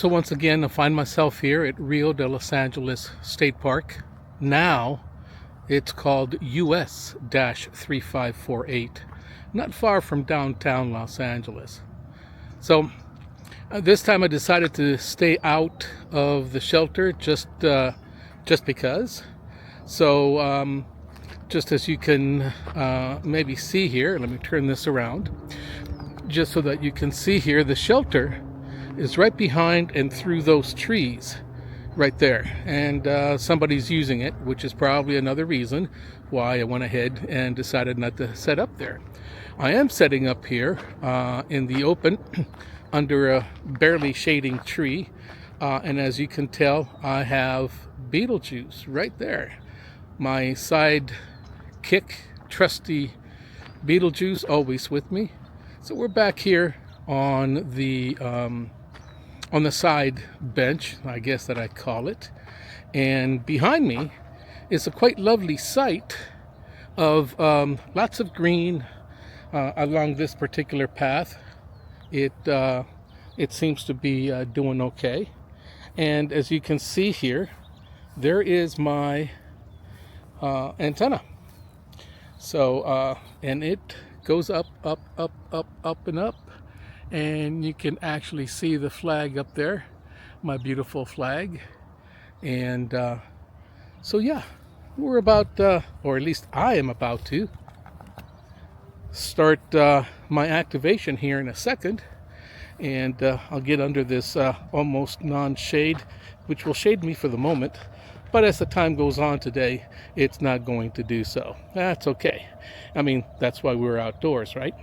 So once again, I find myself here at Rio de Los Angeles State Park. Now it's called US-3548, not far from downtown Los Angeles. So this time I decided to stay out of the shelter just because. So just as you can maybe see here, let me turn this around, just so that you can see here, the shelter is right behind and through those trees right there, and somebody's using it, which is probably another reason why I went ahead and decided not to set up there. I am setting up here in the open under a barely shading tree, and as you can tell, I have Beetlejuice right there, my side kick trusty Beetlejuice, always with me. So we're back here on the side bench, I guess that I call it, and behind me is a quite lovely sight of lots of green along this particular path. It seems to be doing okay, and as you can see here, there is my antenna. So and it goes up, up, up, up, up, and up. And you can actually see the flag up there, my beautiful flag. And so yeah, we're about, or at least I am about to start my activation here in a second. And I'll get under this almost non-shade, which will shade me for the moment. But as the time goes on today, it's not going to do so. That's okay. I mean, that's why we're outdoors, right?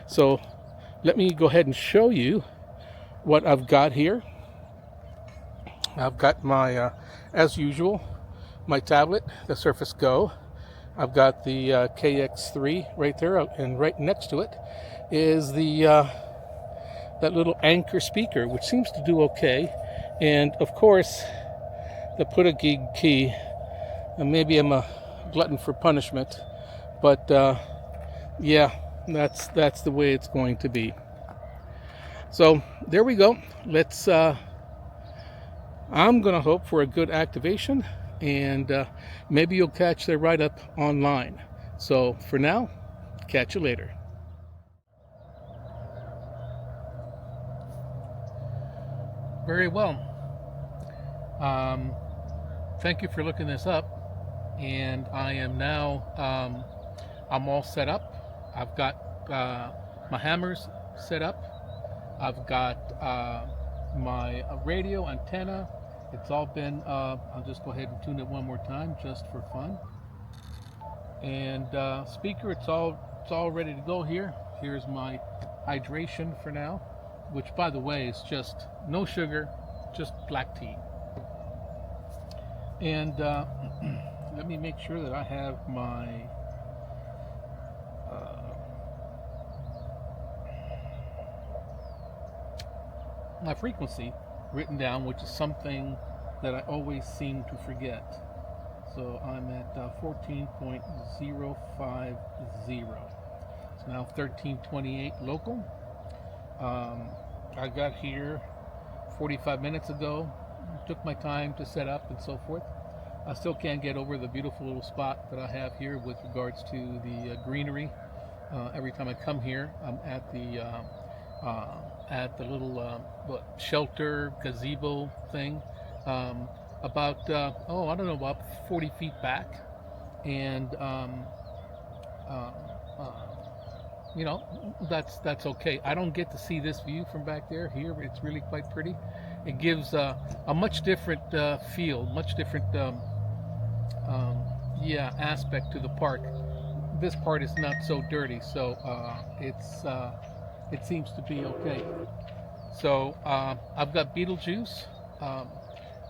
So let me go ahead and show you what I've got here. I've got my, as usual, my tablet, the Surface Go. I've got the KX3 right there, and right next to it is the that little Anchor speaker, which seems to do okay. And of course, the Pota key. And maybe I'm a glutton for punishment, but yeah, that's the way it's going to be. So there we go. Let's I'm gonna hope for a good activation, and maybe you'll catch the write-up online. So for now, catch you later. Very well. Thank you for looking this up, and I am now I'm all set up. I've got my hammers set up. I've got my radio antenna. It's all been I'll just go ahead and tune it one more time just for fun. And speaker, it's all ready to go here. Here's my hydration for now, which by the way is just no sugar, just black tea. And let me make sure that I have my frequency written down, which is something that I always seem to forget. So I'm at 14.050. It's now 1328 local. I got here 45 minutes ago. Took my time to set up and so forth. I still can't get over the beautiful little spot that I have here with regards to the greenery. Every time I come here, I'm at the little shelter gazebo thing, about I don't know, about 40 feet back, and you know, that's okay. I don't get to see this view from back there. Here it's really quite pretty. It gives a much different feel, much different aspect to the park. This part is not so dirty, so it seems to be okay. So I've got Beetlejuice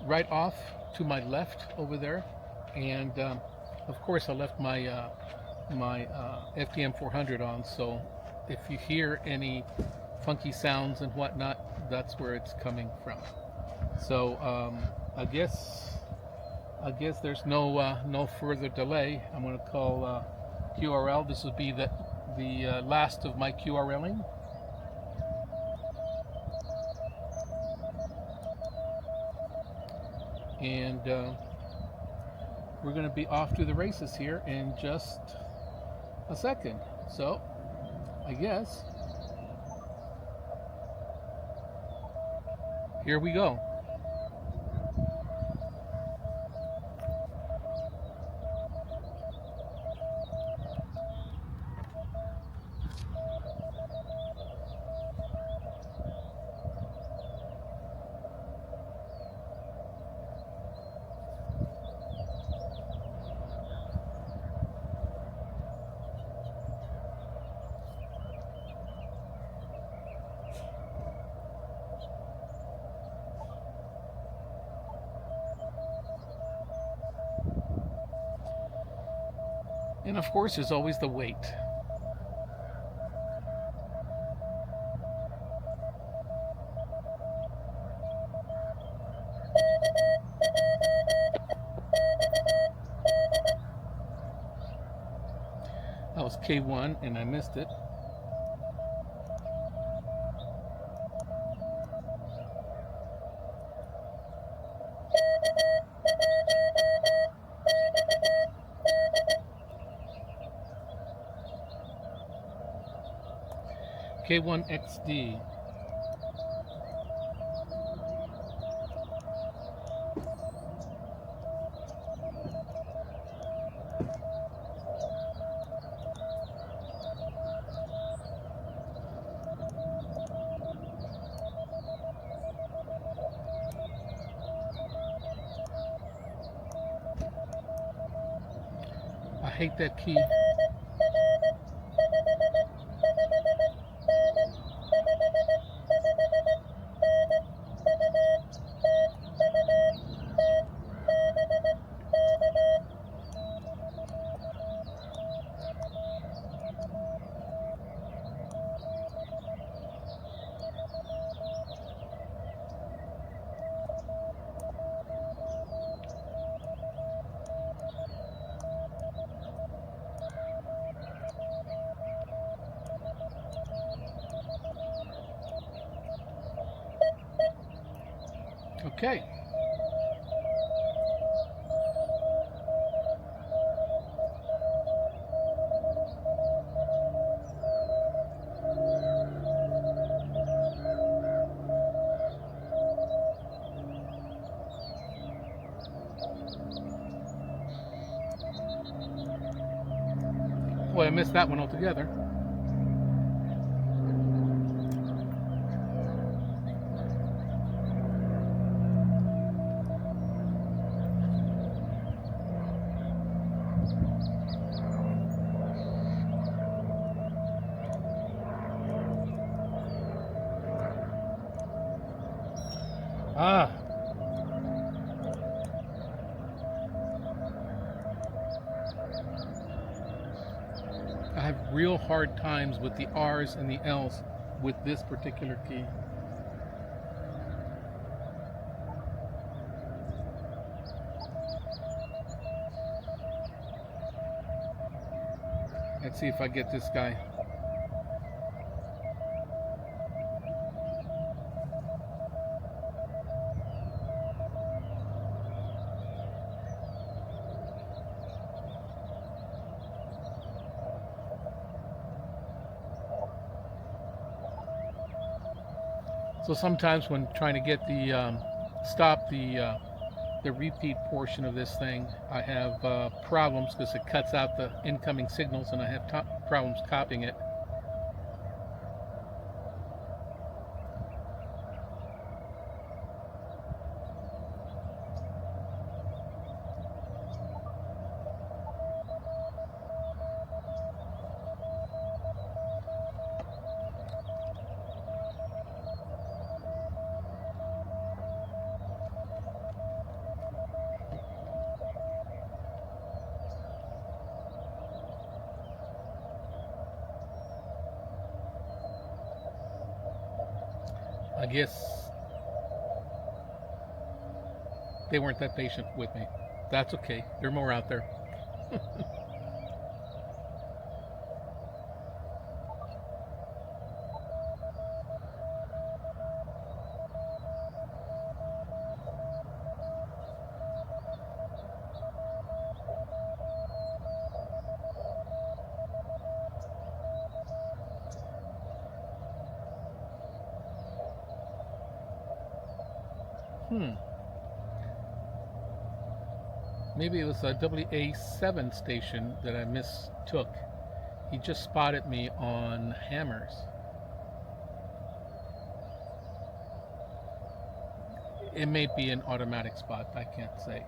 right off to my left over there, and of course I left my my FDM 400 on, so if you hear any funky sounds and whatnot, that's where it's coming from. So I guess there's no further delay. I'm going to call QRL. This will be the last of my QRLing. and we're going to be off to the races here in just a second. So, I guess here we go. And of course, there's always the wait. That was K1 and I missed it. K1XD. I hate that key. Okay. Boy, I missed that one altogether. Ah. I have real hard times with the R's and the L's with this particular key. Let's see if I get this guy. So sometimes when trying to get the stop the repeat portion of this thing, I have problems because it cuts out the incoming signals, and I have problems copying it. I guess they weren't that patient with me. That's okay. There are more out there. Hmm. Maybe it was a WA7 station that I mistook. He just spotted me on hammers. It may be an automatic spot, I can't say.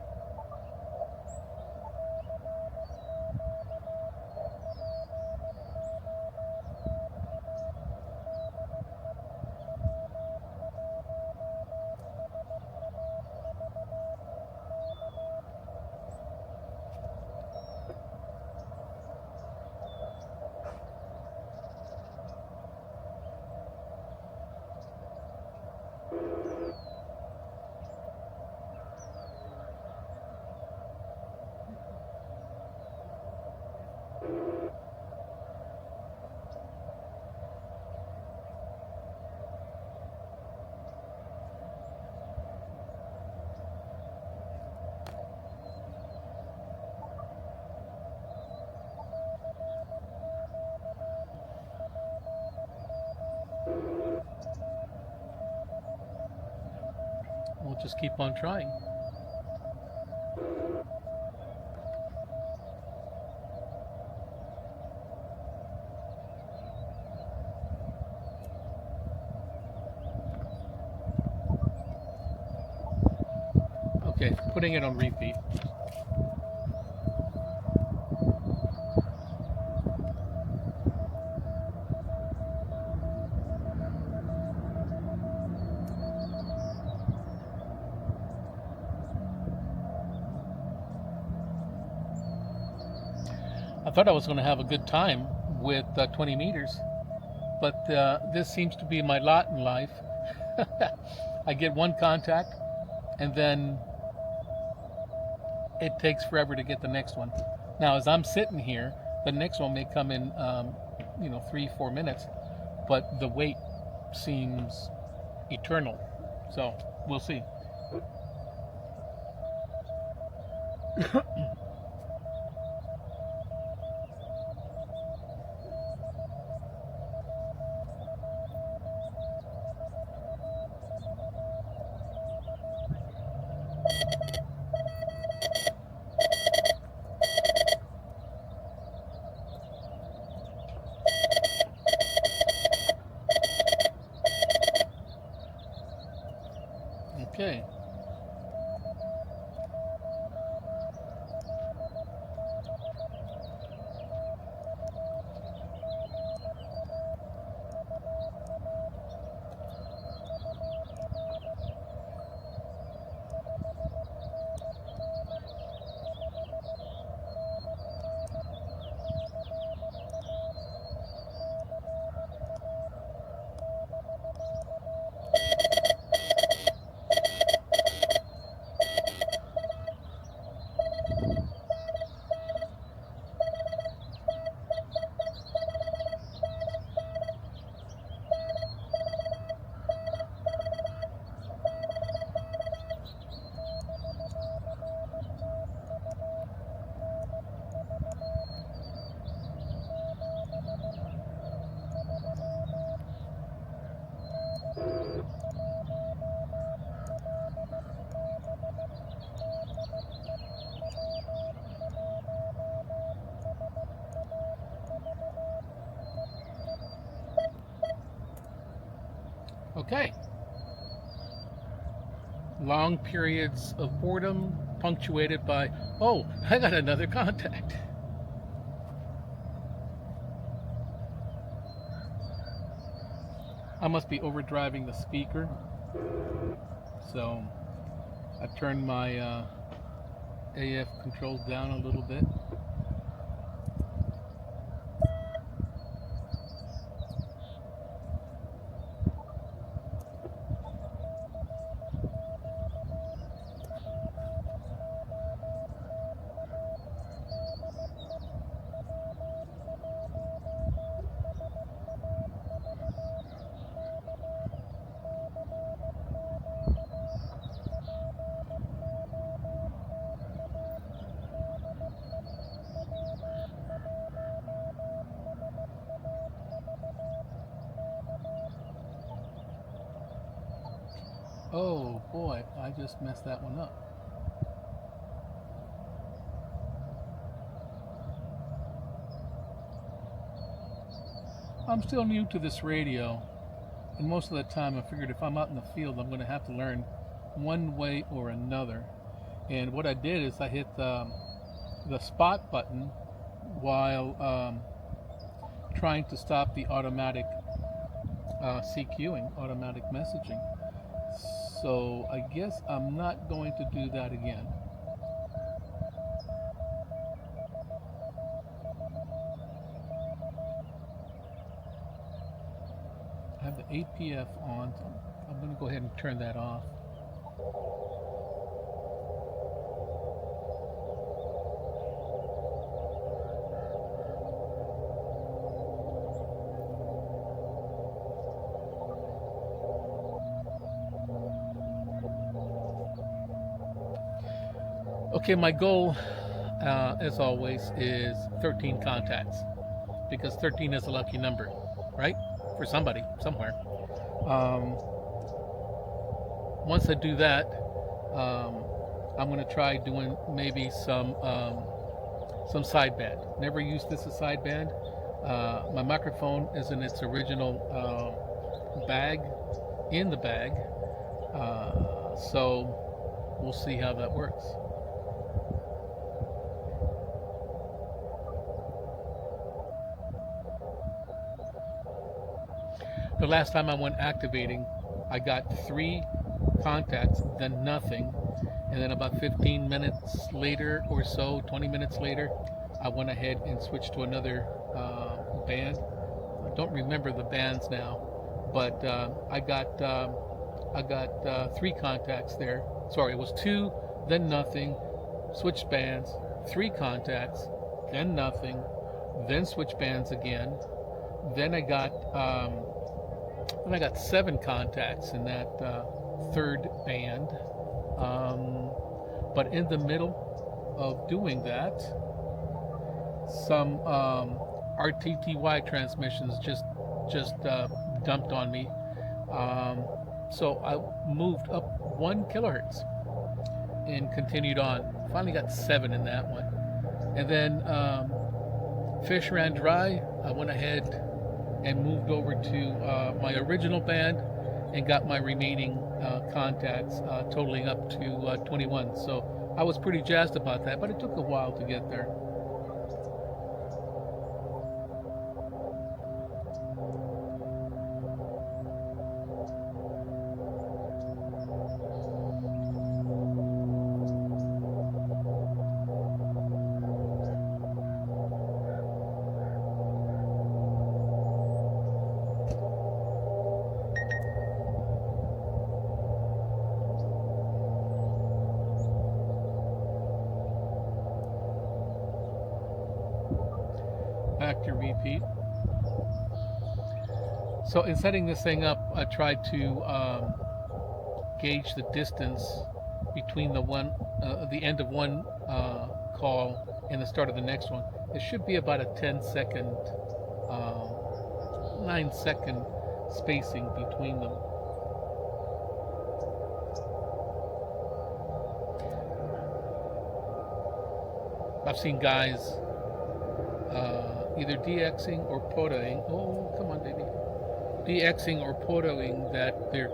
We'll just keep on trying. Okay, putting it on repeat. I thought I was going to have a good time with 20 meters, but this seems to be my lot in life. I get one contact, and then it takes forever to get the next one. Now, as I'm sitting here, the next one may come in, 3, 4 minutes, but the wait seems eternal. So we'll see. Okay. Okay. Long periods of boredom punctuated by, oh, I got another contact. I must be overdriving the speaker. So I've turned my AF controls down a little bit. Oh boy, I just messed that one up. I'm still new to this radio, and most of the time I figured if I'm out in the field, I'm going to have to learn one way or another. And what I did is I hit the spot button while trying to stop the automatic CQing, automatic messaging. So I guess I'm not going to do that again. I have the APF on, so I'm going to go ahead and turn that off. Okay, my goal, as always, is 13 contacts because 13 is a lucky number, right? For somebody, somewhere. Once I do that, I'm going to try doing maybe some sideband. Never used this as sideband. My microphone is in its original bag, in the bag, so we'll see how that works. The last time I went activating, I got 3 contacts, then nothing, and then about 15 minutes later or so, 20 minutes later, I went ahead and switched to another band. I don't remember the bands now, but I got 3 contacts there. Sorry, it was 2, then nothing, switched bands, 3 contacts, then nothing, then switched bands again. Then I got 7 contacts in that 3rd band. But in the middle of doing that, some RTTY transmissions just dumped on me. So I moved up 1 kilohertz and continued on. Finally got 7 in that one. And then fish ran dry. I went ahead and moved over to my original band and got my remaining contacts totaling up to 21. So I was pretty jazzed about that, but it took a while to get there. Back to repeat. So in setting this thing up, I tried to gauge the distance between the end of one call and the start of the next one. It should be about a 10-second, 9-second spacing between them. I've seen guys either DXing or Potaing. Oh, come on, baby. DXing or Potaing that their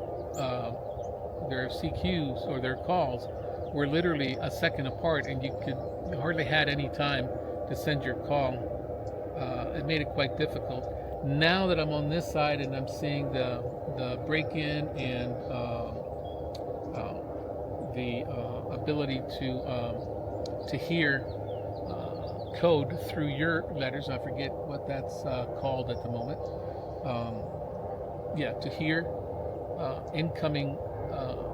CQs or their calls were literally a second apart, and you hardly had any time to send your call. It made it quite difficult. Now that I'm on this side and I'm seeing the break-in and the ability to hear code through your letters. I forget what that's called at the moment. To hear incoming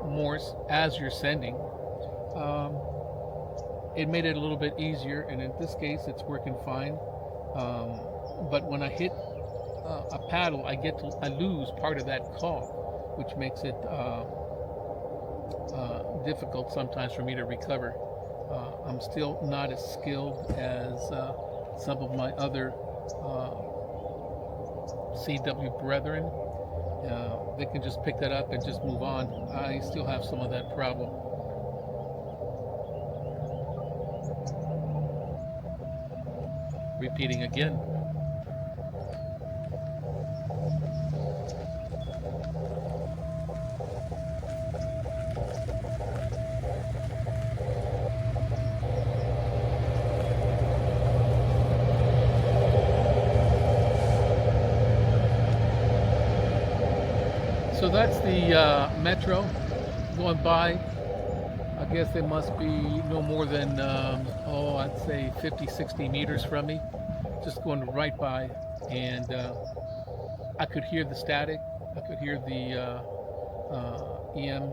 Morse as you're sending. It made it a little bit easier, and in this case, it's working fine. But when I hit a paddle, I lose part of that call, which makes it difficult sometimes for me to recover. I'm still not as skilled as some of my other CW brethren, they can just pick that up and just move on. I still have some of that problem. Repeating again. So that's the metro going by. I guess they must be no more than, I'd say 50, 60 meters from me. Just going right by. And I could hear the static. I could hear the EM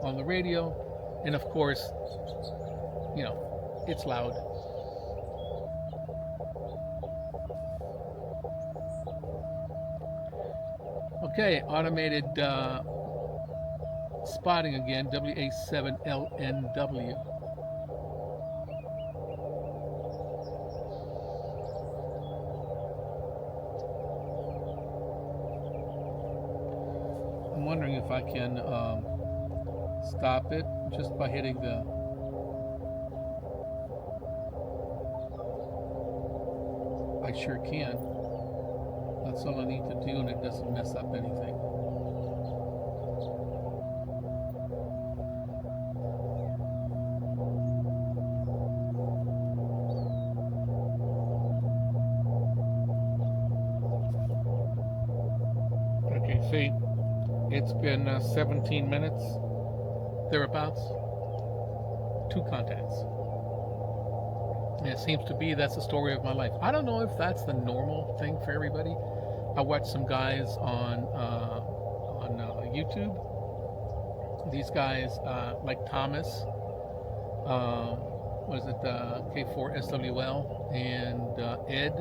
on the radio. And of course, it's loud. Okay, automated spotting again, WA7LNW. I'm wondering if I can stop it just by hitting the... I sure can. That's all I need to do, and it doesn't mess up anything. Okay, see, it's been 17 minutes, thereabouts. 2 contacts. And it seems to be that's the story of my life. I don't know if that's the normal thing for everybody. I watched some guys on YouTube. These guys, like Thomas, was it K4SWL, and Ed,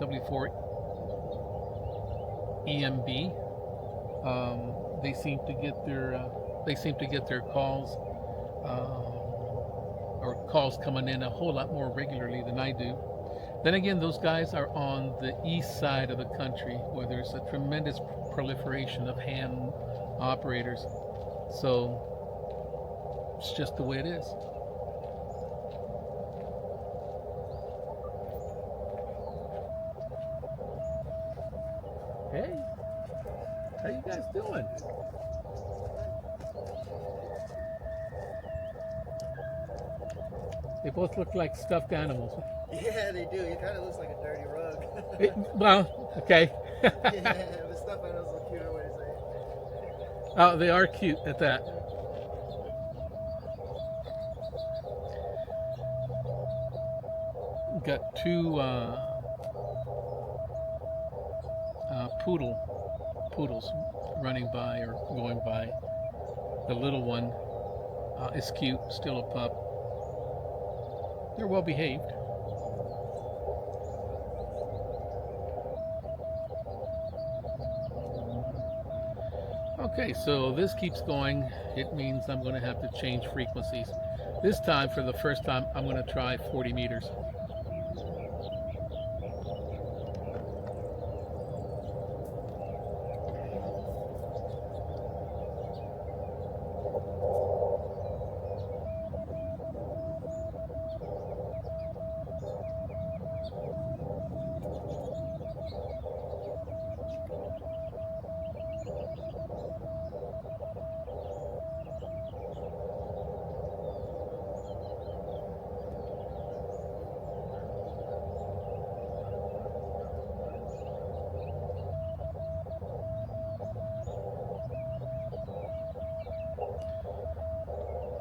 W4EMB. They seem to get their calls, or calls coming in a whole lot more regularly than I do. Then again, those guys are on the east side of the country, where there's a tremendous proliferation of ham operators. So it's just the way it is. Hey, how you guys doing? They both look like stuffed animals. Yeah, they do. It kind of looks like a dirty rug. Well, okay. Yeah, but stuffed animals look cute, what is it? Oh, they are cute at that. Got 2 poodles running by or going by. The little one is cute, still a pup. They're well behaved. Okay, so this keeps going. It means I'm going to have to change frequencies. This time, for the first time, I'm going to try 40 meters.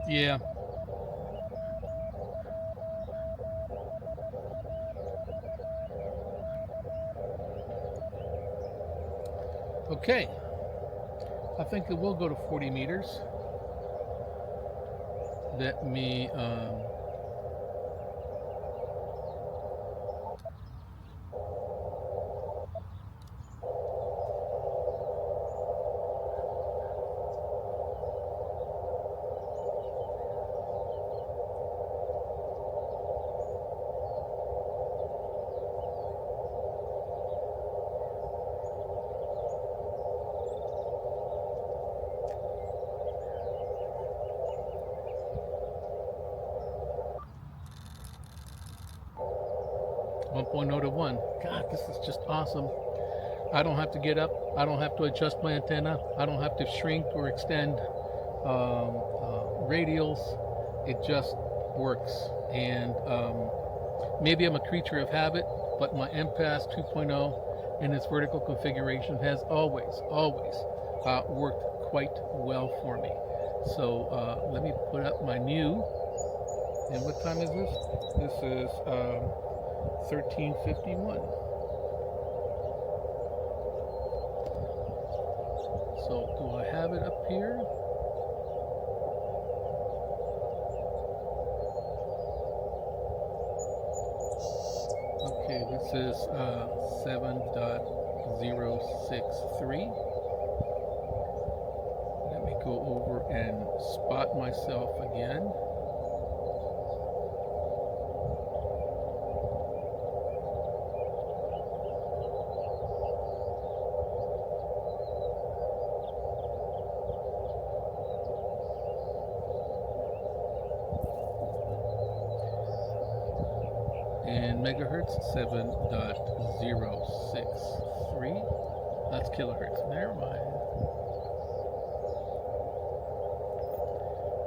Yeah. Okay. I think it will go to 40 meters. Let me 1.0 to 1. God, this is just awesome. I don't have to get up. I don't have to adjust my antenna. I don't have to shrink or extend radials. It just works. And maybe I'm a creature of habit, but my MPass 2.0 in its vertical configuration has always worked quite well for me. So let me put up my new. And what time is this? This is 13:51. So do I have it up here? Okay, this is 7.063. Let me go over and spot myself again. And megahertz 7.063. That's kilohertz. Never mind.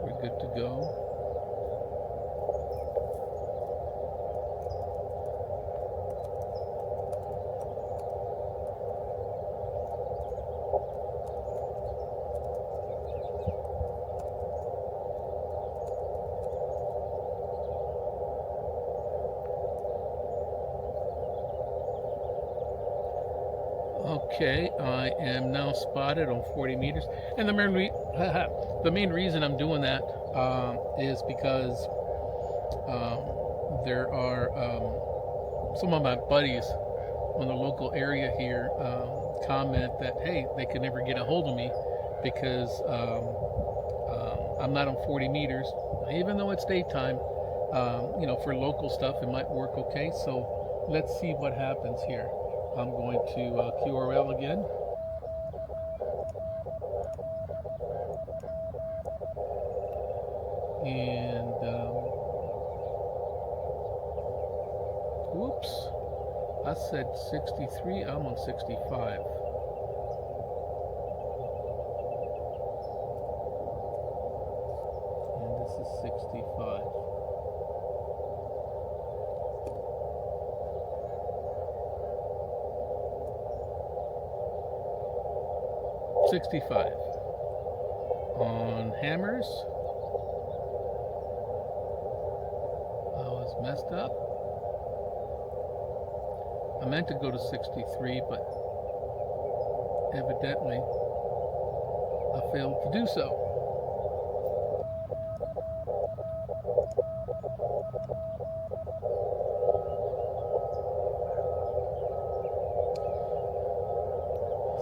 We're good to go. Okay, I am now spotted on 40 meters, and the main reason I'm doing that is because there are some of my buddies on the local area here comment that, hey, they could never get a hold of me because I'm not on 40 meters, even though it's daytime. For local stuff, it might work okay. So let's see what happens here. I'm going to QRL again. And whoops, I said 63, I'm on 65. And this is 65. 65 on hammers. I was messed up. I meant to go to 63, but evidently I failed to do so.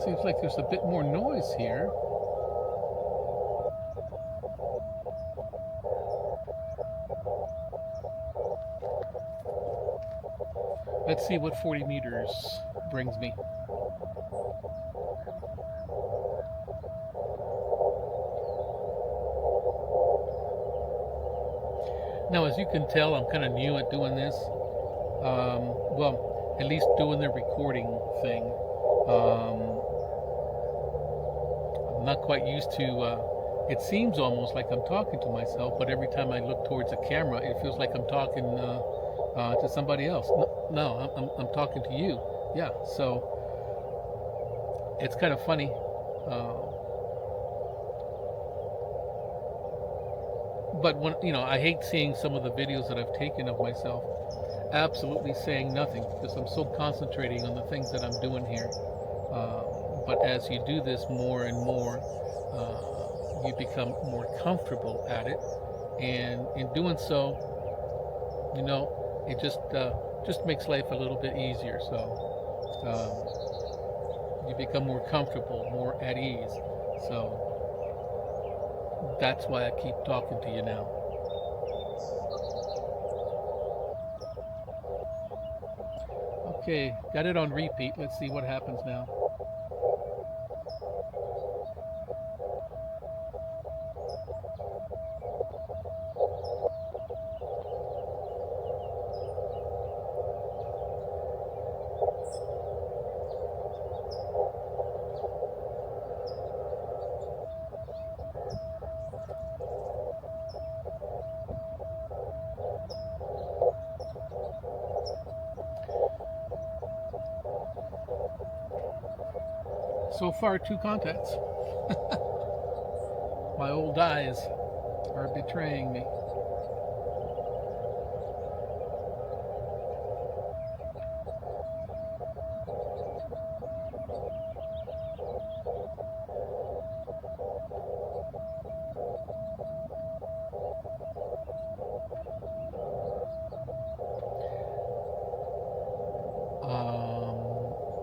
Seems like there's a bit more noise here. Let's see what 40 meters brings me. Now, as you can tell, I'm kind of new at doing this. Well, at least doing the recording thing. I'm not quite used to, it seems almost like I'm talking to myself, but every time I look towards the camera, it feels like I'm talking to somebody else. No, I'm talking to you. Yeah, so it's kind of funny. But when I hate seeing some of the videos that I've taken of myself absolutely saying nothing because I'm so concentrating on the things that I'm doing here. But as you do this more and more, you become more comfortable at it, and in doing so, it just makes life a little bit easier. So you become more comfortable, more at ease. So that's why I keep talking to you now. Okay, got it on repeat. Let's see what happens now. So far, 2 contacts. My old eyes are betraying me.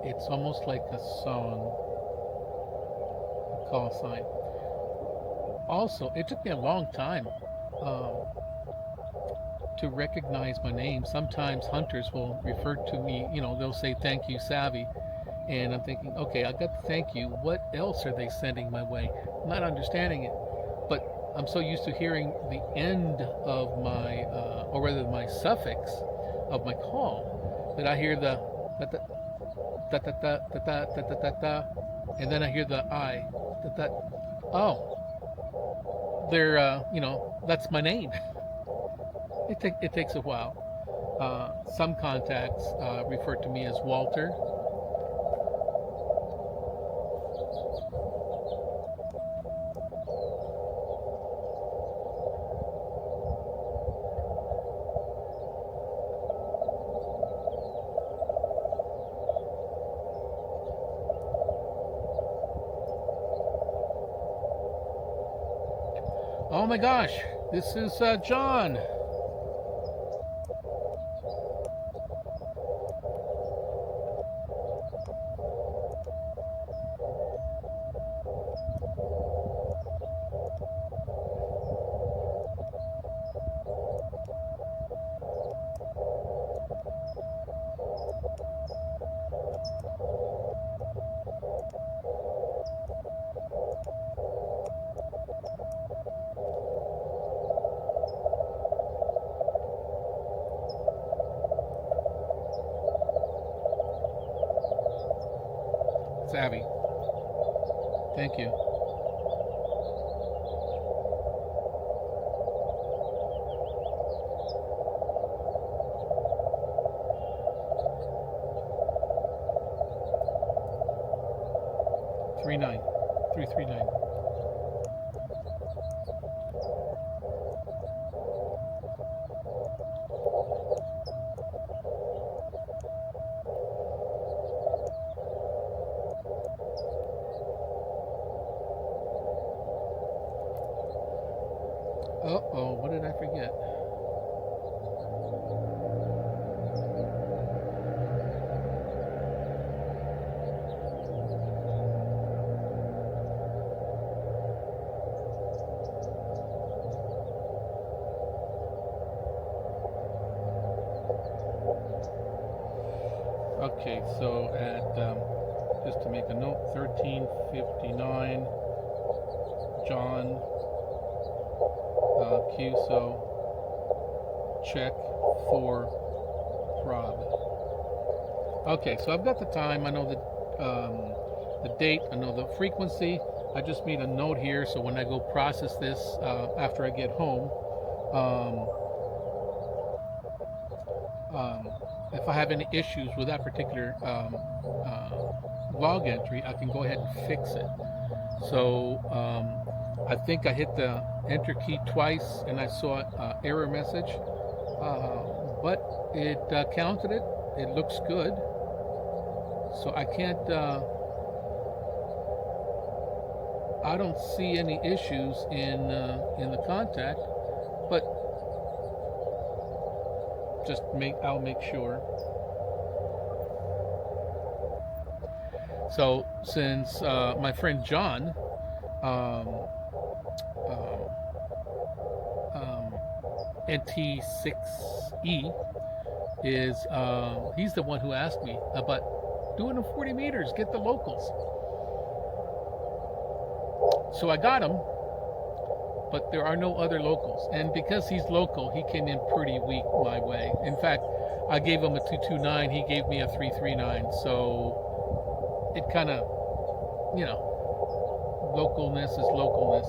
It's almost like a song, a call sign. Also, it took me a long time um, to recognize my name. Sometimes hunters will refer to me, they'll say thank you, Savvy. And I'm thinking, okay, I got the thank you. What else are they sending my way? I'm not understanding it. But I'm so used to hearing the end of my, or rather my suffix of my call, that I hear the da da da da da da da da da da, and then I hear the I. Da, da. Oh, they're, that's my name. It takes a while. Some contacts refer to me as Walter. Oh my gosh, this is John. Savvy. Thank you. Three nine, 339. Uh-oh, what did I forget? Okay, so at, just to make a note, 1359, John, QSO, check for throb. Okay, so I've got the time, I know the date, I know the frequency. I just made a note here so when I go process this after I get home, if I have any issues with that particular log entry, I can go ahead and fix it. So I think I hit the enter key twice and I saw an error message, but it counted it. It looks good. So I can't, I don't see any issues in the contact, but I'll make sure. So since my friend John NT6E is he's the one who asked me about doing the 40 meters, get the locals. So I got him, but there are no other locals. And because he's local, he came in pretty weak my way. In fact, I gave him a 229, he gave me a 339. So it kind of, localness is localness.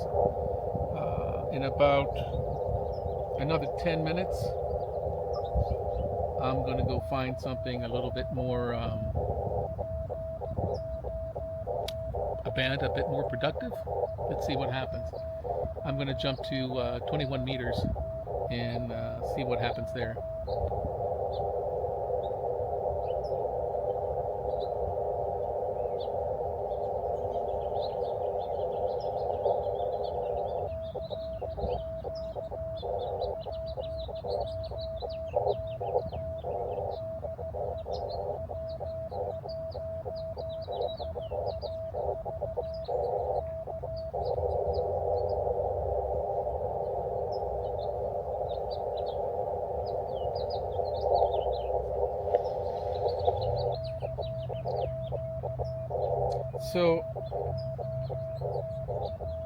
In about another 10 minutes, I'm going to go find something a little bit more band a bit more productive. Let's see what happens. I'm going to jump to 21 meters and see what happens there. So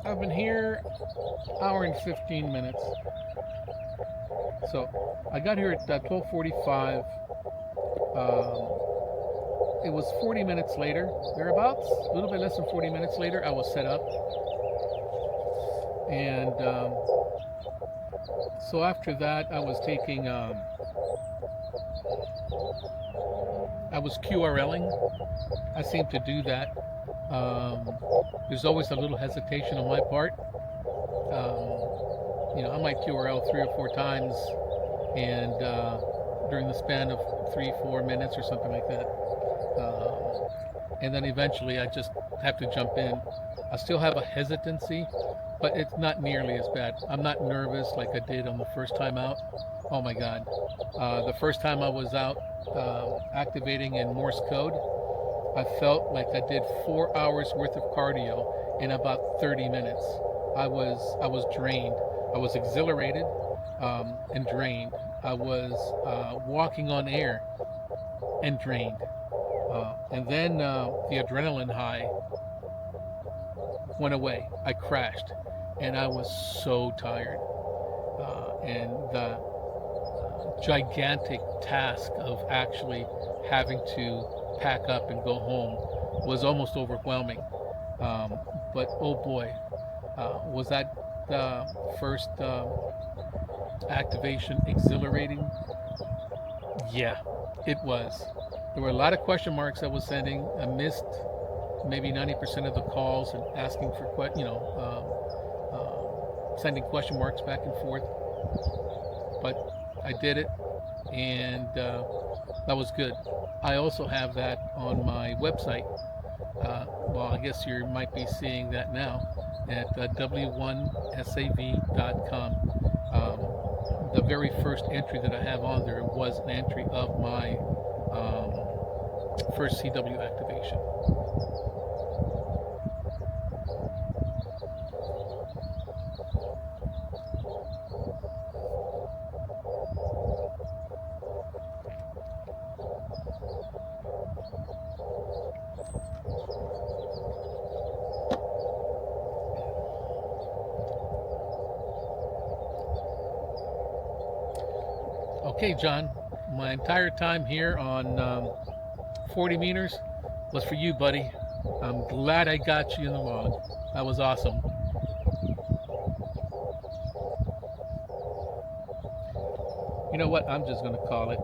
I've been here hour and 15 minutes. So I got here at 12:45. It was 40 minutes later, thereabouts, a little bit less than 40 minutes later, I was set up. And so after that, I was taking, I was QRLing. I seem to do that. There's always a little hesitation on my part. I might QRL 3 or 4 times, and during the span of 3-4 minutes or something like that, and then eventually I just have to jump in. I still have a hesitancy, but it's not nearly as bad. I'm not nervous like I did on the first time out. Oh my God, the first time I was out activating in Morse code, I felt like I did 4 hours worth of cardio in about 30 minutes. I was drained. I was exhilarated and drained. I was walking on air and drained. And then the adrenaline high went away. I crashed, and I was so tired. And the gigantic task of actually having to pack up and go home was almost overwhelming. But oh boy, was that first activation exhilarating? Yeah, it was. There were a lot of question marks I was sending. I missed maybe 90% of the calls and asking for sending question marks back and forth. But I did it, and that was good. I also have that on my website. Well, I guess you might be seeing that now at w1sav.com. The very first entry that I have on there was an entry of my first CW activation. Okay, John, my entire time here on 40 meters was for you, buddy. I'm glad I got you in the log. That was awesome. You know what? I'm just going to call it.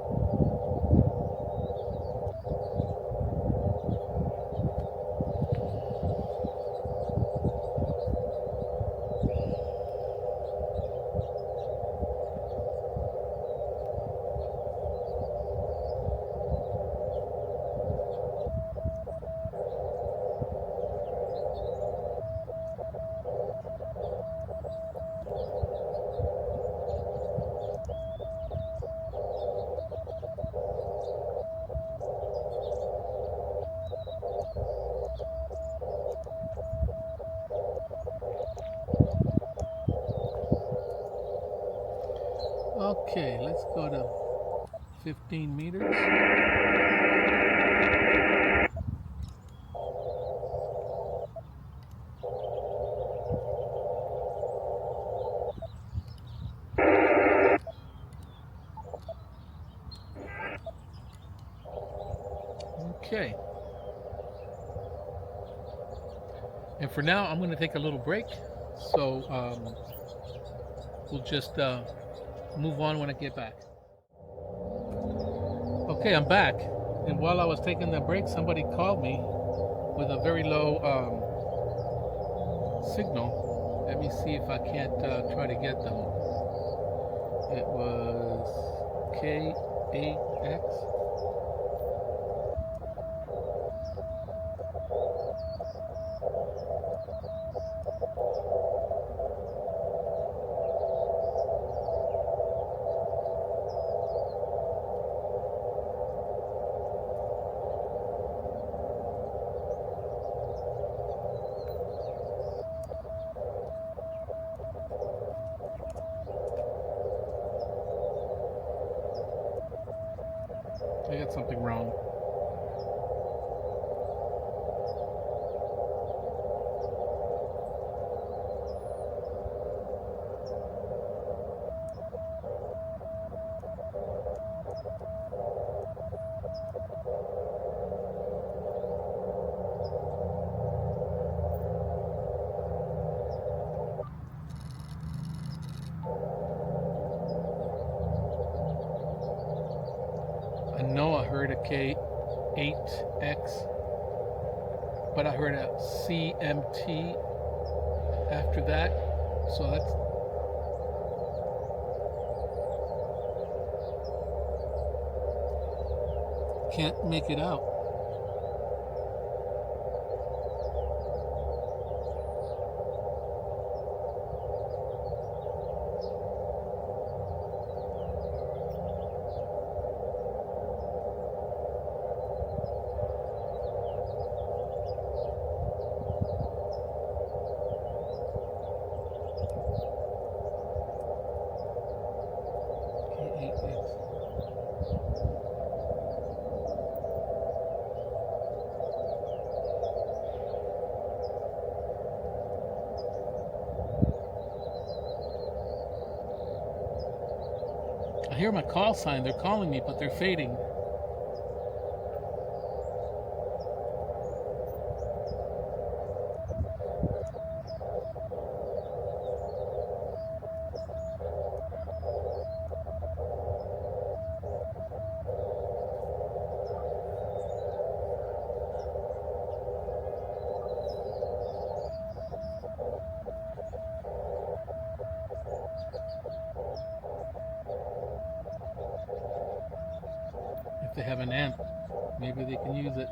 Okay, let's go to 15 meters. Okay. And for now, I'm going to take a little break. So we'll just move on when I get back. Okay, I'm back. And while I was taking the break, somebody called me with a very low signal. Let me see if I can't try to get them. It was K8X. I got something wrong. I know I heard a K8X, but I heard a CMT after that. So that's can't make it out. K8X. I hear my call sign. They're calling me, but they're fading. If they have an amp, maybe they can use it.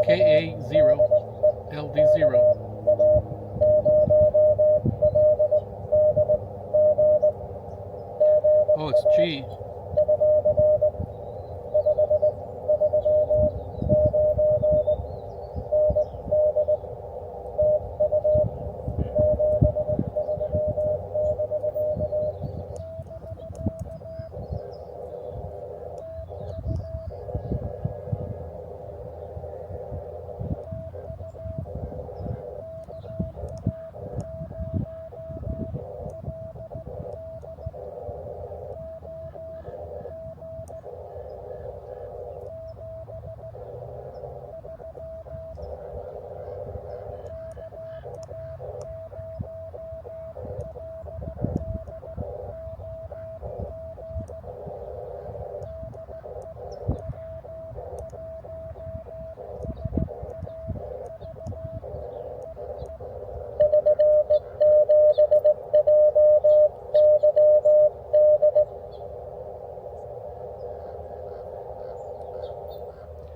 KA0, LD0. Oh, it's G.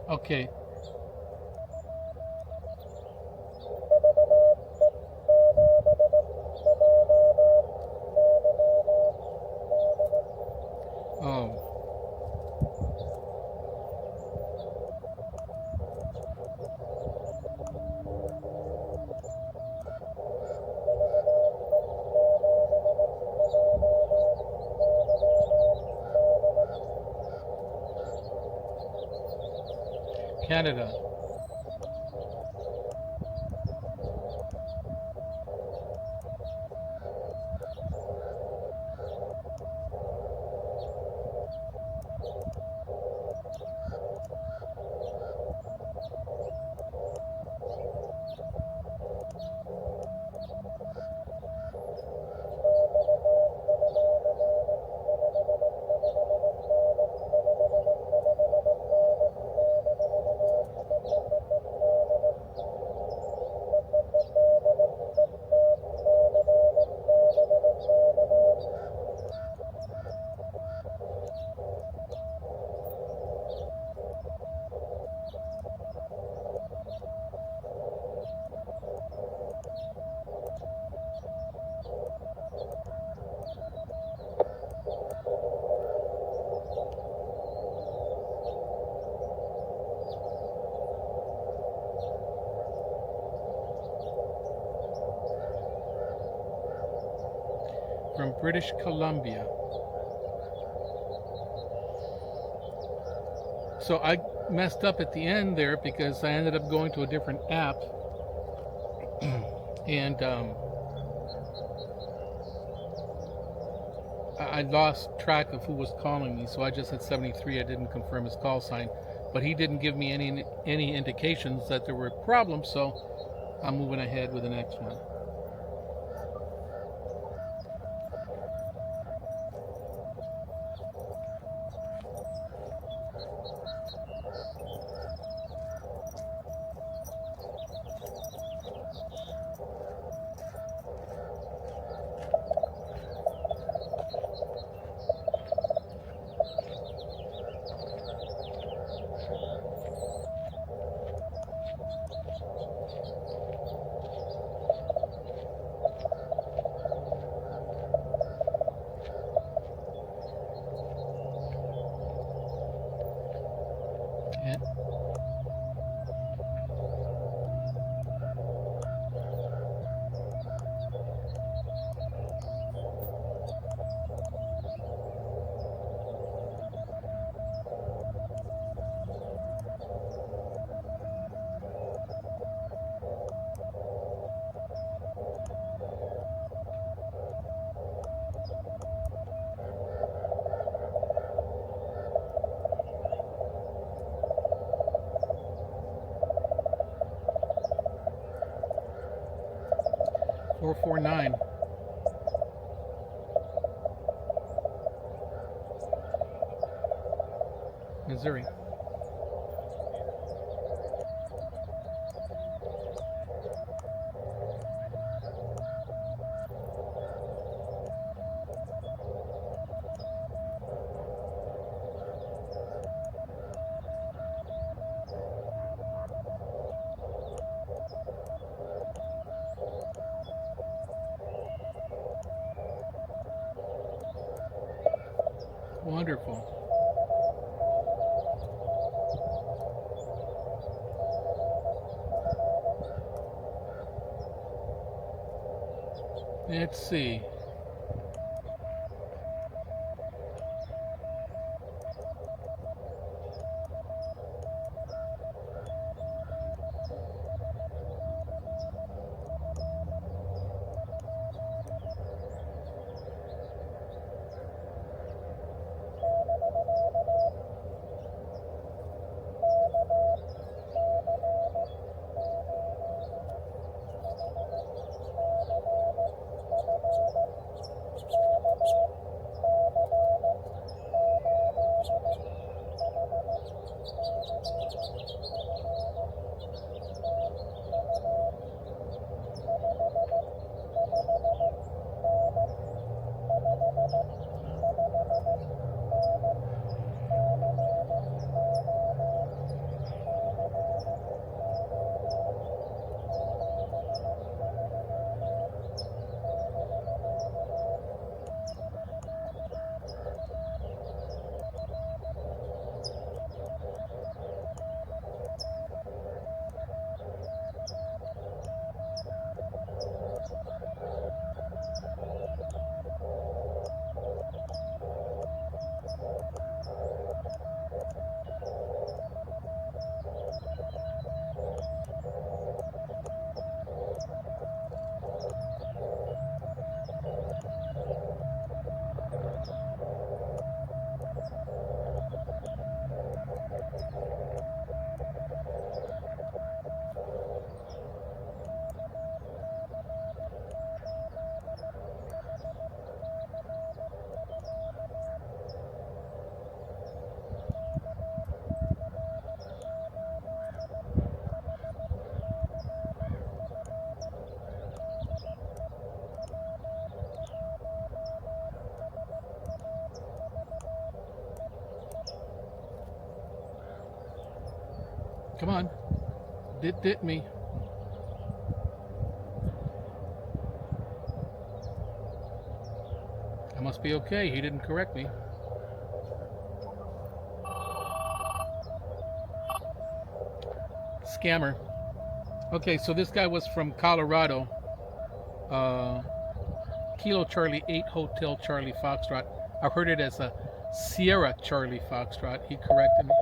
Okay. Oh. Canada. From British Columbia. So I messed up at the end there because I ended up going to a different app, and I lost track of who was calling me. So I just said 73. I didn't confirm his call sign, but he didn't give me any indications that there were problems. So I'm moving ahead with the next one. And .449, Missouri. Wonderful. Let's see. Come on. Dit me. I must be okay. He didn't correct me. Scammer. Okay, so this guy was from Colorado. Uh, Kilo Charlie 8 Hotel Charlie Foxtrot. I heard it as a Sierra Charlie Foxtrot. He corrected me.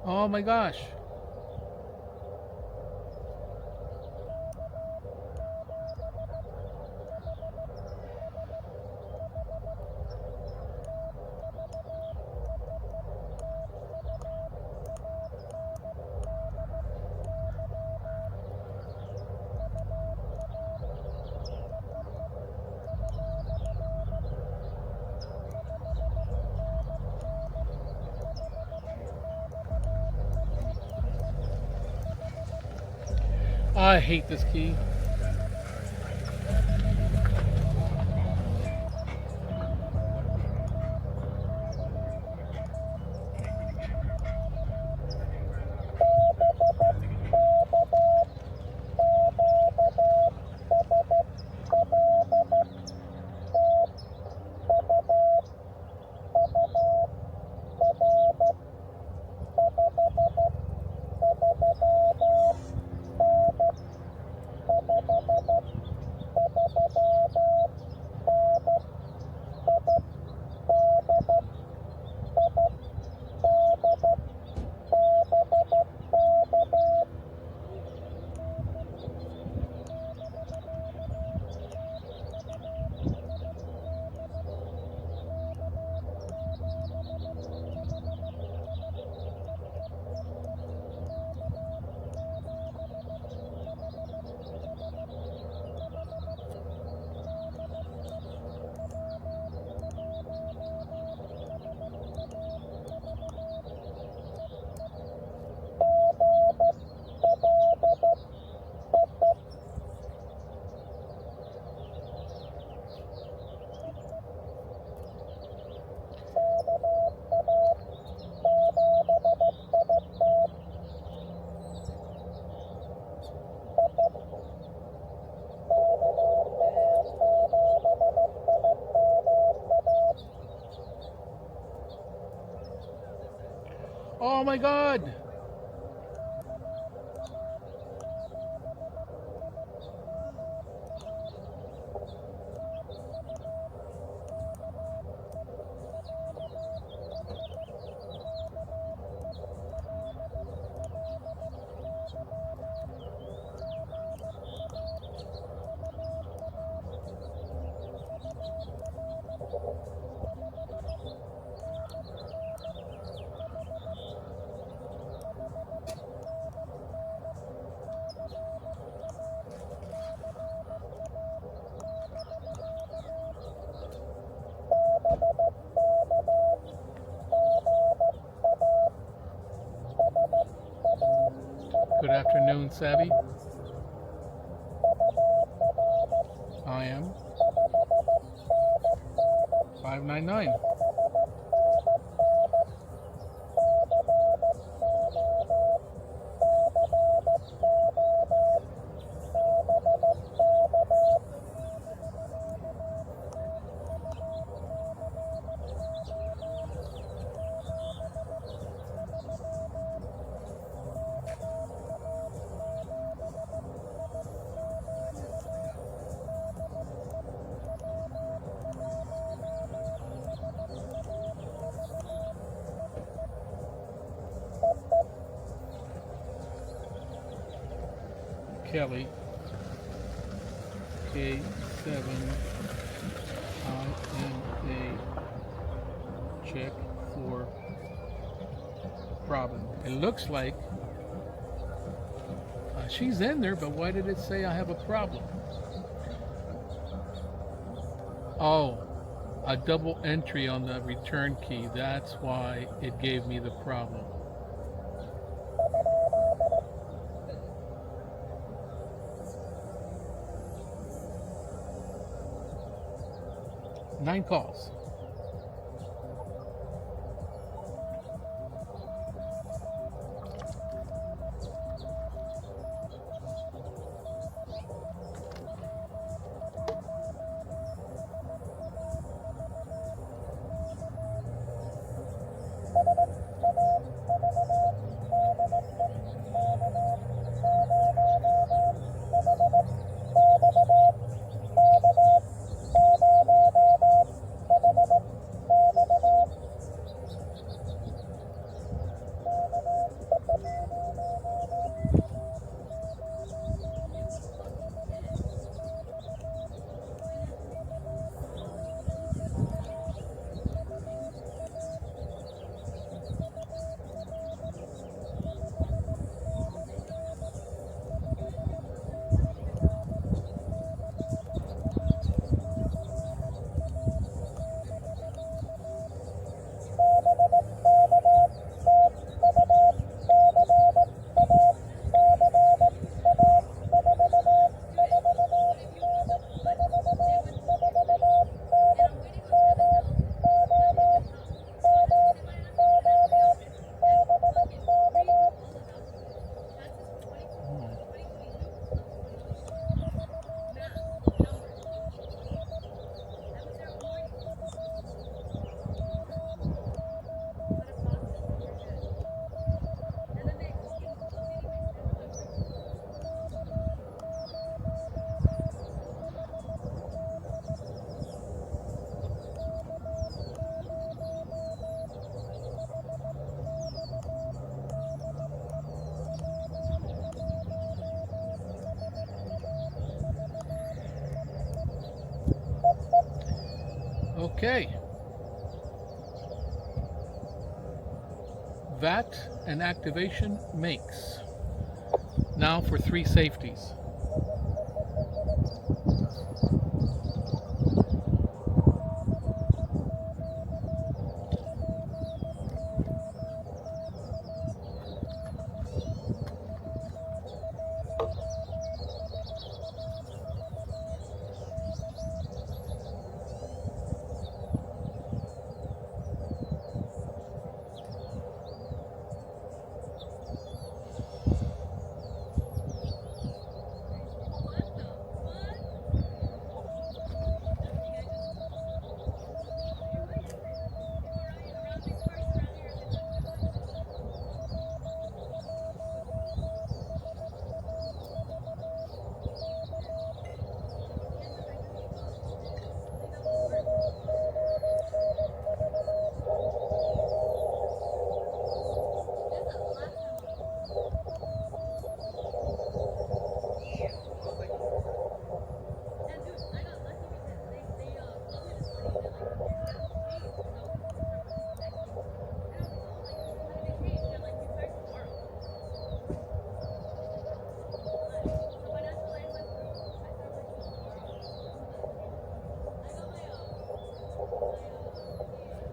Oh my gosh. I hate this key. Oh my god. Good afternoon, Savvy. I am 599. Kelly K7 INA check for Robin. It looks like she's in there, but why did it say I have a problem? Oh, a double entry on the return key. That's why it gave me the problem. 9 calls. Okay. VAT and activation makes. Now for 3 safeties.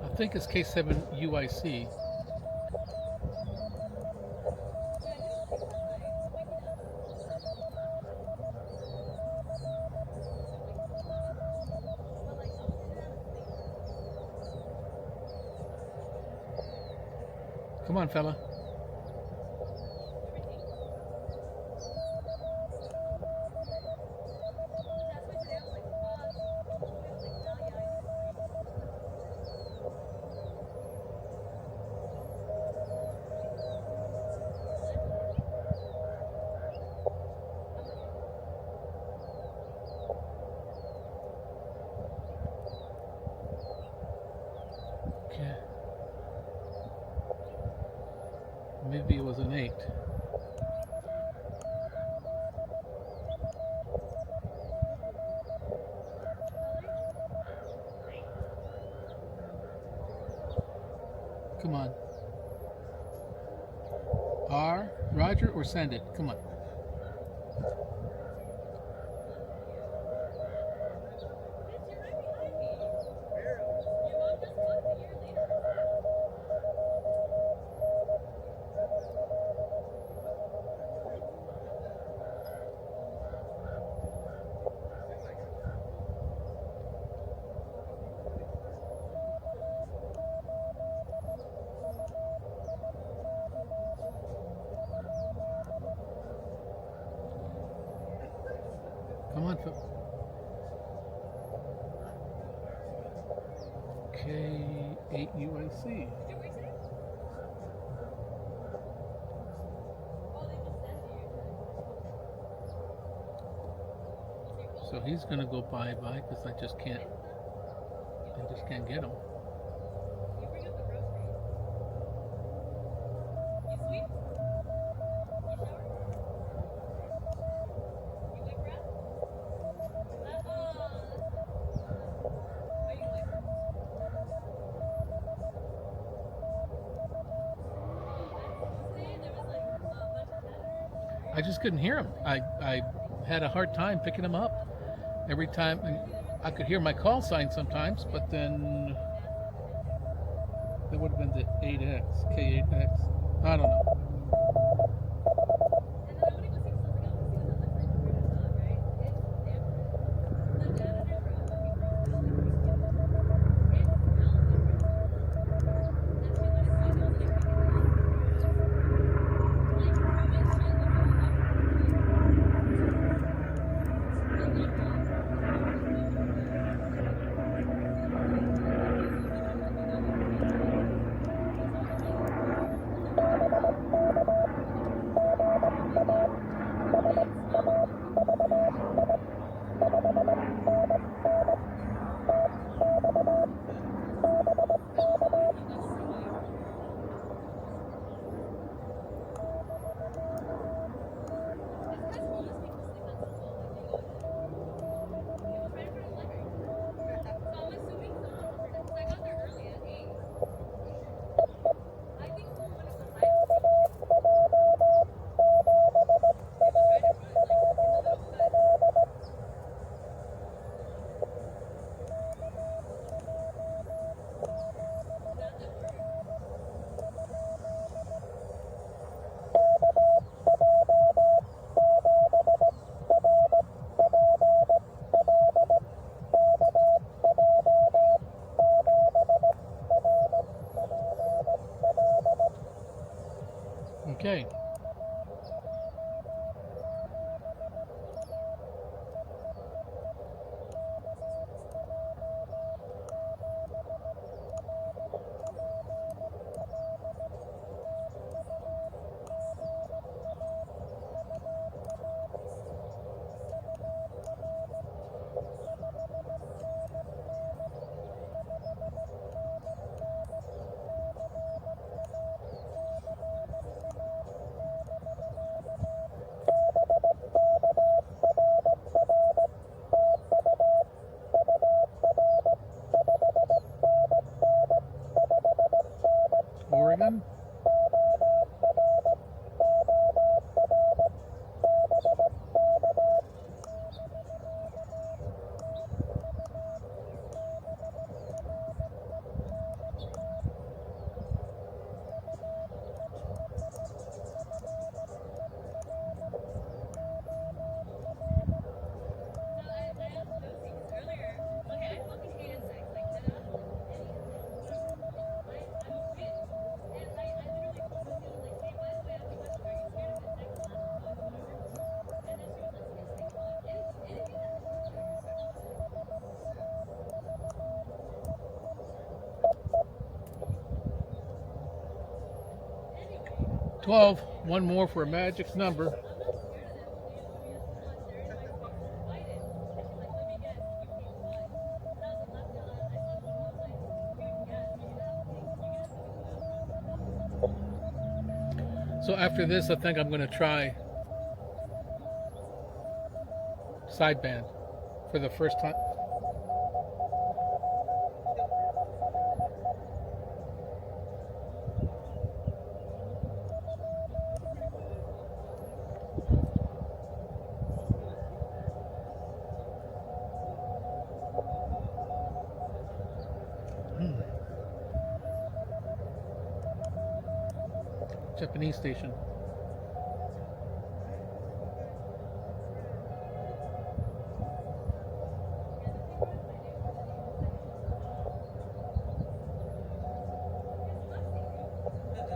I think it's K7 UIC. Come on, fella. Okay. Maybe it was an 8. Come on. R, Roger, or send it. Come on. K8UIC. So he's gonna go bye because I just can't get him. I just couldn't hear him. I had a hard time picking him up. Every time I could hear my call sign sometimes, but then that would have been the 8X, K8X. I don't know. Okay. Oregon. $12. One more for a magic number. So after this, I think I'm going to try sideband for the first time. Japanese station.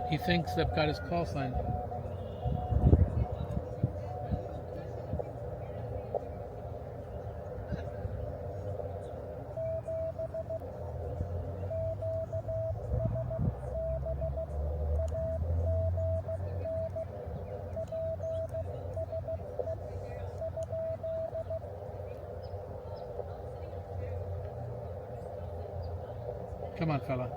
He thinks I've got his call sign. Come on, fella.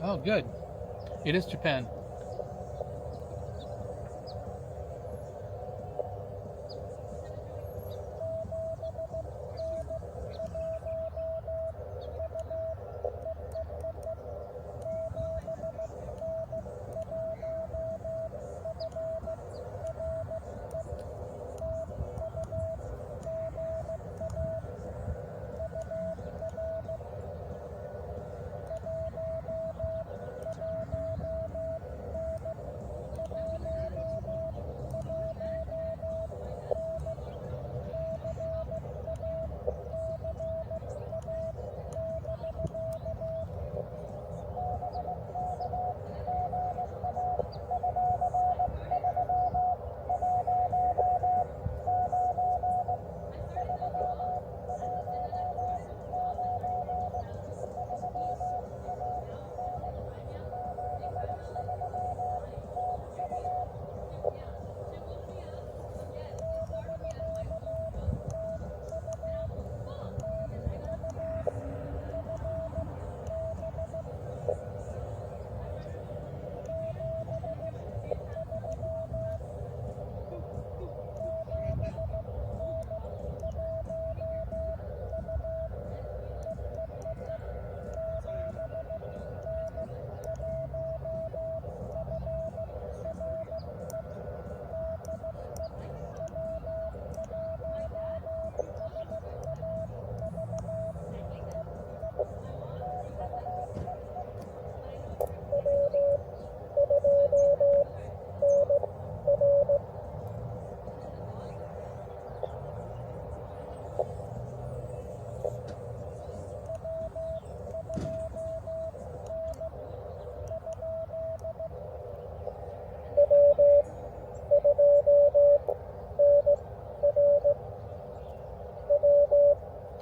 Oh, good. It is Japan.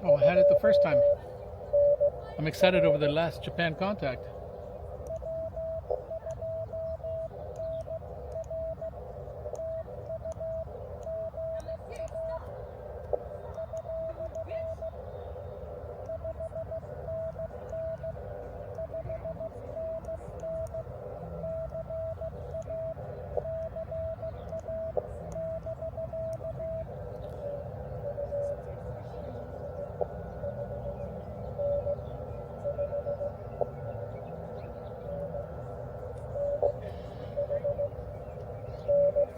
Oh, I had it the first time. I'm excited over the last Japan contact.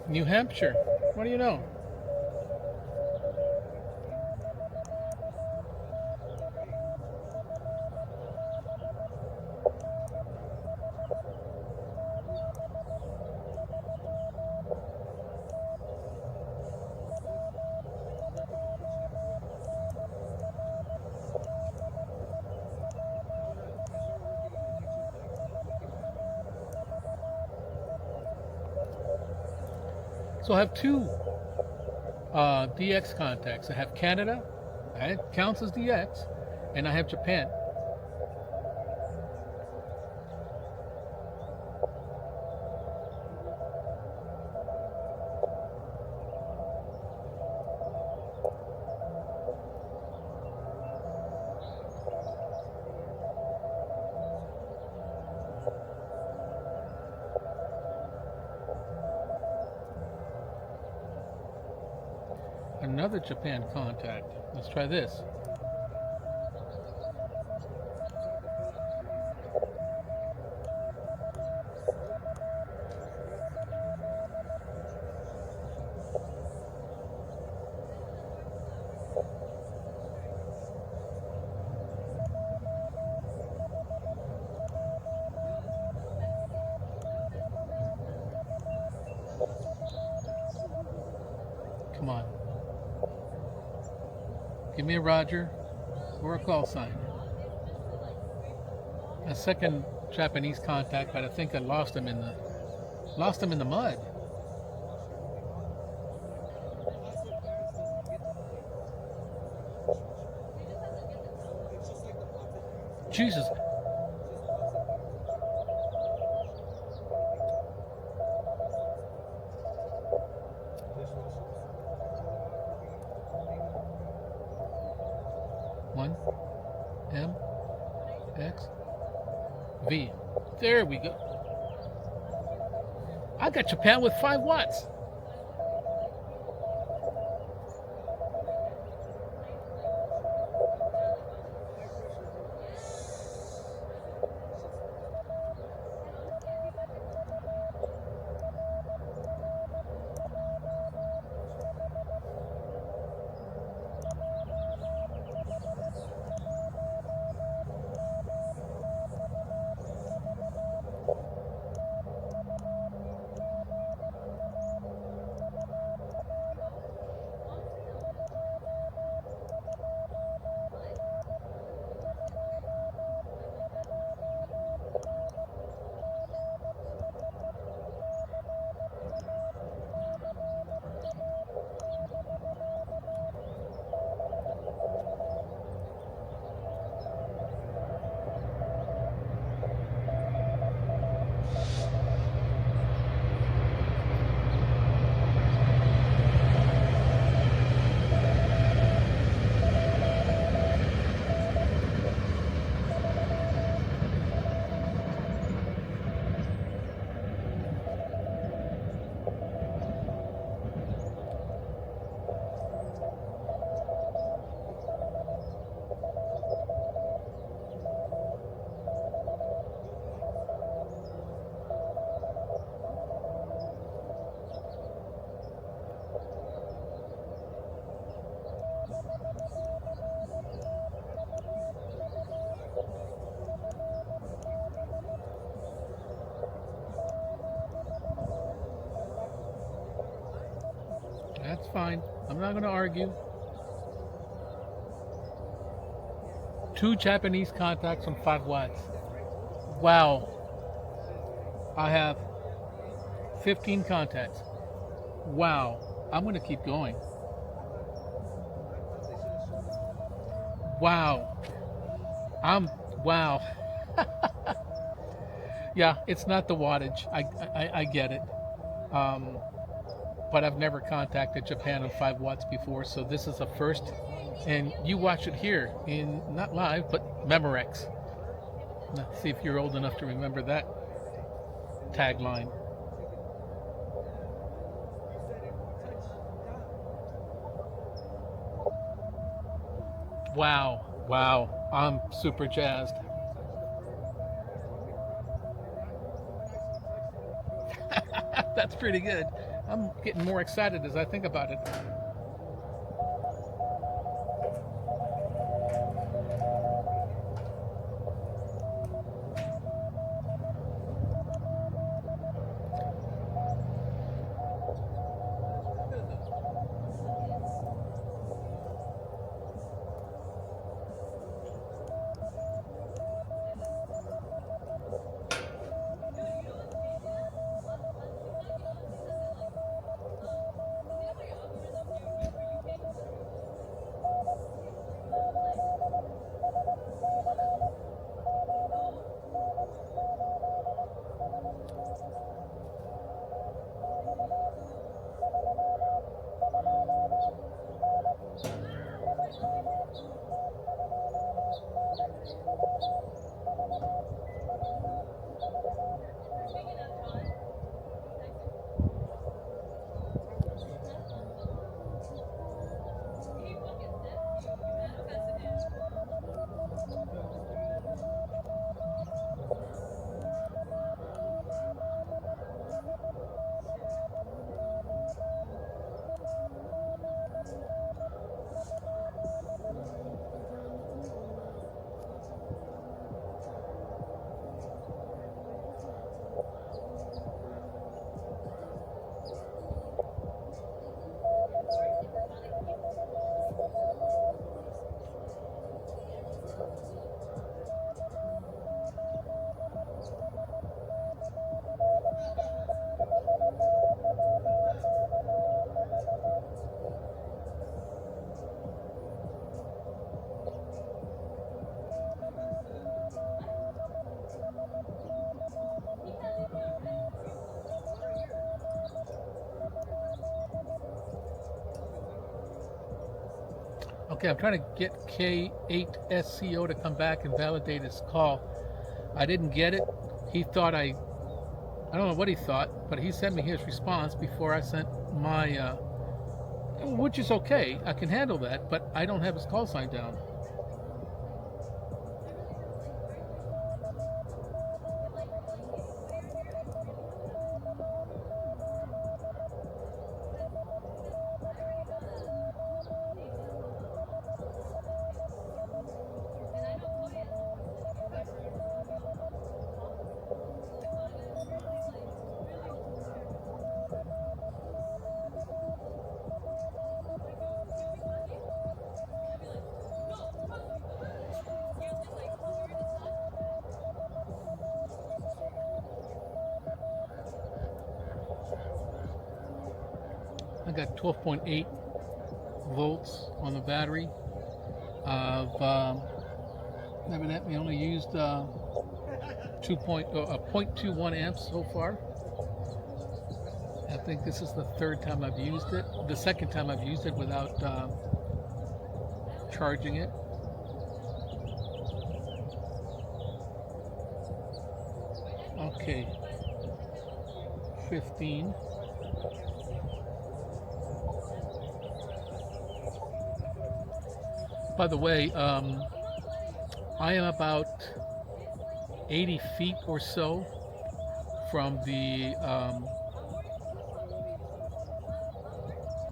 New Hampshire. What do you know? So I have two DX contacts. I have Canada, it counts as DX, and I have Japan. Another Japan contact. Let's try this. Come on. Give me a Roger or a call sign. A second Japanese contact, but I think I lost him in the mud. Jesus. One M X V. There we go. I got Japan with 5 watts. That's fine. I'm not going to argue. 2 Japanese contacts on 5 watts. Wow. I have 15 contacts. Wow. I'm going to keep going. Wow. Wow. Yeah, it's not the wattage. I get it. But I've never contacted Japan on 5 watts before, so this is a first. And you watch it here in, not live, but Memorex. Now, see if you're old enough to remember that tagline. Wow, wow, I'm super jazzed. That's pretty good. I'm getting more excited as I think about it. Okay, I'm trying to get K8SCO to come back and validate his call. I didn't get it. He thought I don't know what he thought, but he sent me his response before I sent my, which is okay. I can handle that, but I don't have his call sign down. I got 12.8 volts on the battery. I've evidently only used 0.21 amps so far. I think this is the third time I've used it. The second time I've used it without charging it. Okay, 15. By the way, I am about 80 feet or so from the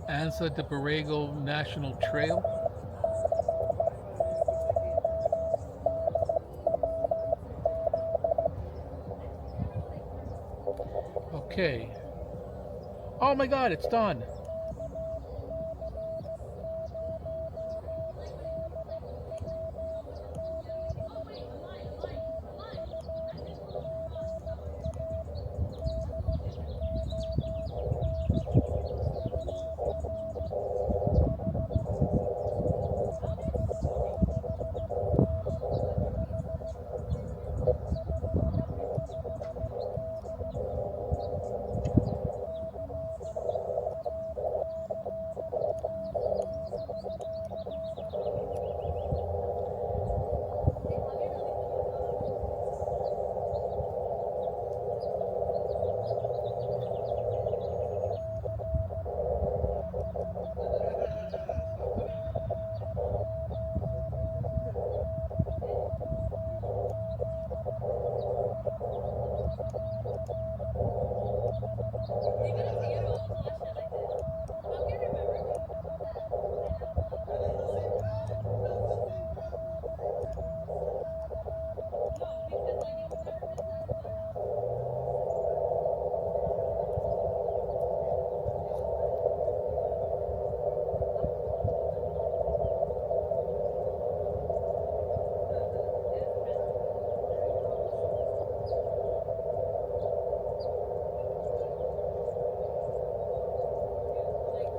Anza de Borrego National Trail. Okay. Oh my God, it's done.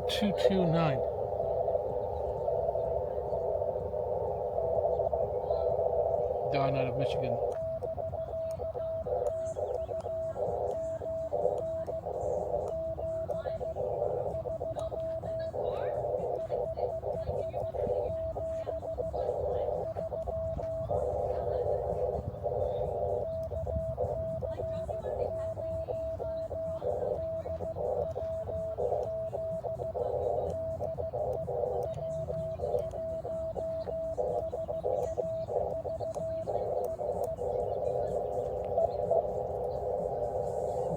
$229. Don out of Michigan.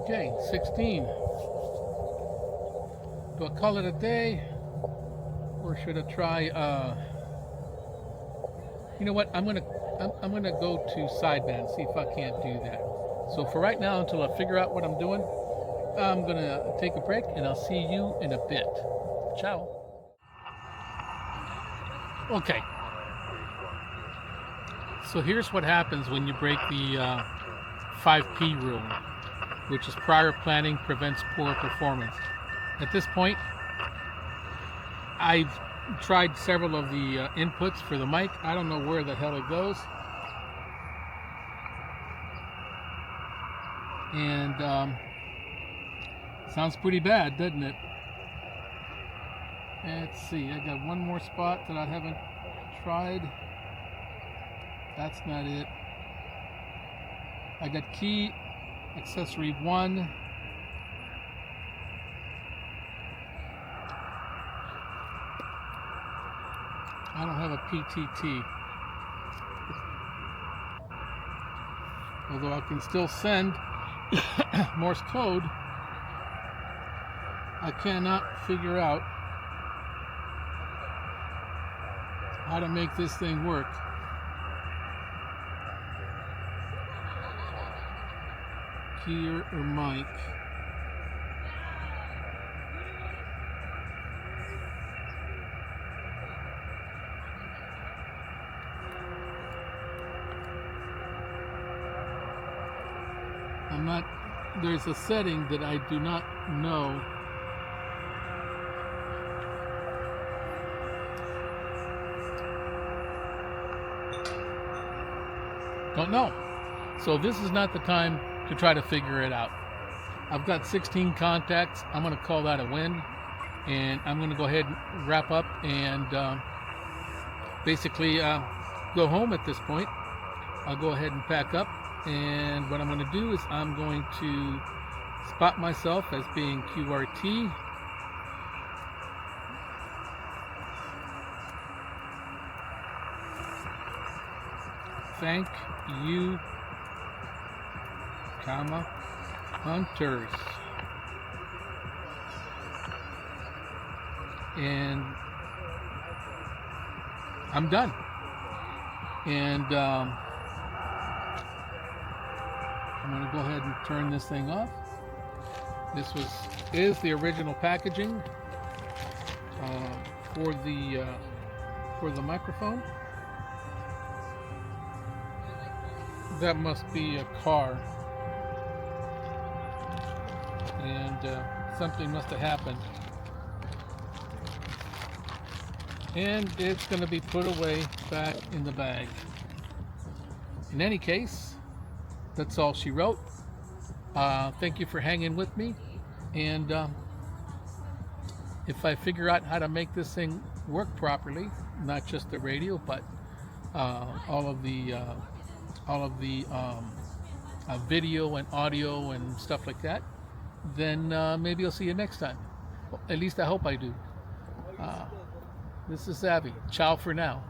Okay, 16. Do I call it a day, or should I try? You know what? I'm gonna go to sideband, see if I can't do that. So for right now, until I figure out what I'm doing, I'm gonna take a break, and I'll see you in a bit. Ciao. Okay. So here's what happens when you break the 5P rule, which is prior planning prevents poor performance. At this point, I've tried several of the inputs for the mic. I don't know where the hell it goes. And sounds pretty bad, doesn't it? Let's see, I got one more spot that I haven't tried. That's not it. I got key accessory 1. I don't have a PTT. Although I can still send Morse code, I cannot figure out how to make this thing work. Keir or Mike? I'm not, there's a setting that I do not know. Don't know. So this is not the time to try to figure it out. I've got 16 contacts. I'm going to call that a win. And I'm going to go ahead and wrap up and basically go home at this point. I'll go ahead and pack up. And what I'm going to do is I'm going to spot myself as being QRT. Thank you, comma, hunters. And I'm done. And I'm going to go ahead and turn this thing off. This is the original packaging for the microphone. That must be a car, and something must have happened. And it's going to be put away back in the bag. In any case, that's all she wrote. Thank you for hanging with me, and if I figure out how to make this thing work properly, not just the radio, but all of the video and audio and stuff like that, then maybe I'll see you next time. Well, at least I hope I do. This is Savvy. Ciao for now.